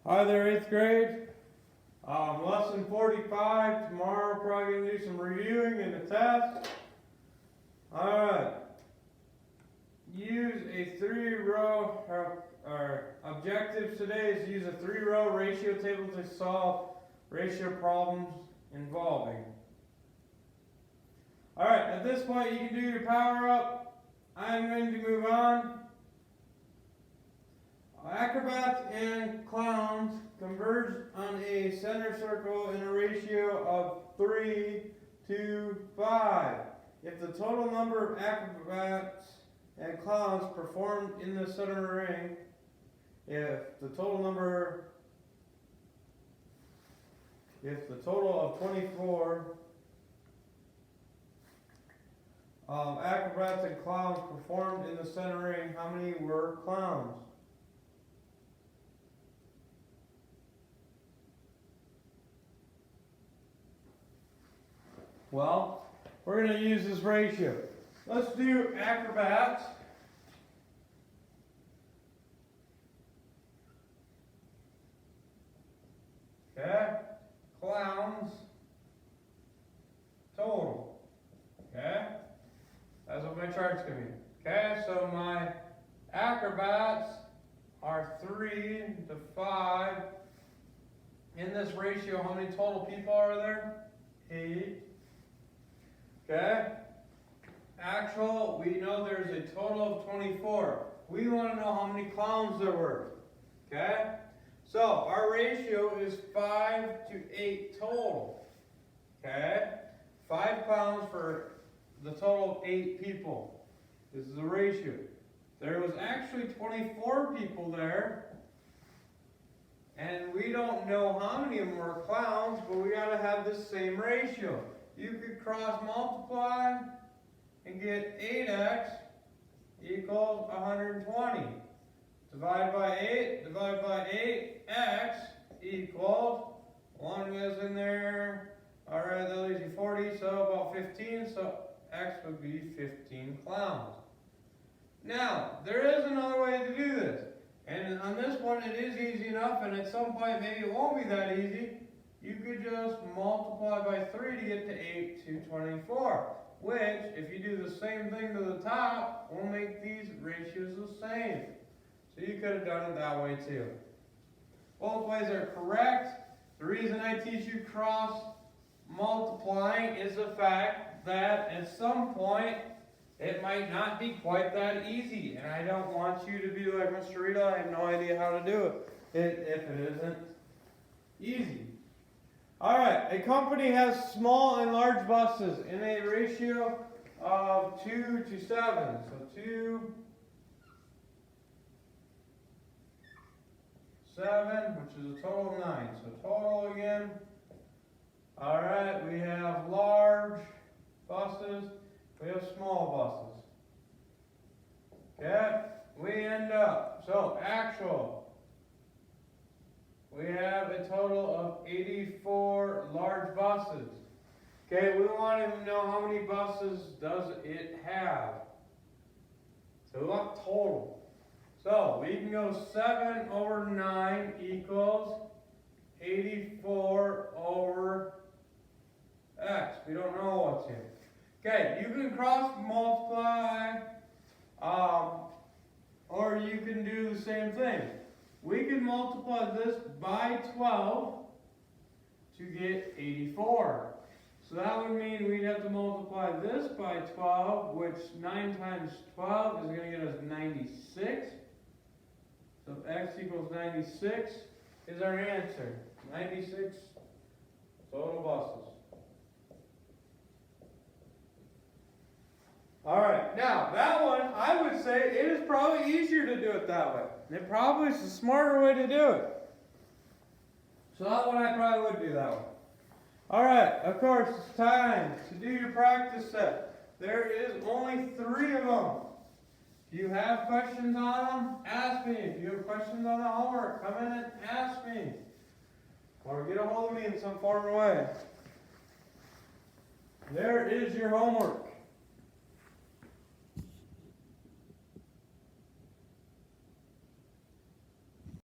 Hi there, 8th grade. Lesson 45. Tomorrow we're probably going to do some reviewing and a test. Alright. Use a 3-row, our objective today is to use a 3-row ratio table to solve ratio problems involving. Alright, at this point you can do your power up. I'm going to move on. Acrobats and clowns converge on a center circle in a ratio of 3 to 5. If the total number of acrobats and clowns performed in the center ring, if the total of 24 acrobats and clowns performed in the center ring, how many were clowns? Well, we're going to use this ratio. Let's do acrobats. Okay. Clowns. Total. Okay. That's what my chart's going to be. Okay, so my acrobats are 3 to 5. In this ratio, how many total people are there? 8. Okay? Actual, we know there's a total of 24. We want to know how many clowns there were. Okay? So, our ratio is 5 to 8 total. Okay? 5 clowns for the total of 8 people. This is the ratio. There was actually 24 people there. And we don't know how many of them were clowns, but we got to have this same ratio. You could cross multiply and get 8x equals 120. Divide by 8, x equals, 1 goes in there, alright, that leaves you 40, so about 15, so x would be 15 clowns. Now, there is another way to do this, and on this one it is easy enough, and at some point maybe it won't be that easy. You could just multiply by 3 to get to 8 to 24, which, if you do the same thing to the top, will make these ratios the same. So you could have done it that way too. Both ways are correct. The reason I teach you cross multiplying is the fact that at some point it might not be quite that easy, and I don't want you to be like, Mr. Rita, I have no idea how to do it if it isn't easy. Alright, a company has small and large buses in a ratio of 2 to 7. So 2, 7, which is a total of 9. So total again. Alright, we have large buses, we have small buses. Okay, we end up, so actual. We have a total of 84 large buses. Okay, we want to know how many buses does it have. So we want total. So we can go 7 over 9 equals 84 over x. We don't know what's here. Okay, you can cross multiply, or you can do the same thing. We can multiply this by 12 to get 84. So that would mean we'd have to multiply this by 12, which 9 times 12 is going to get us 96. So x equals 96 is our answer. 96 total buses. Alright, now that one, I would say it is probably easier to do it that way. It probably is the smarter way to do it. So that one I probably would do that one. Alright, of course, it's time to do your practice set. There is only 3 of them. If you have questions on them, ask me. If you have questions on the homework, come in and ask me. Or get a hold of me in some form or way. There is your homework.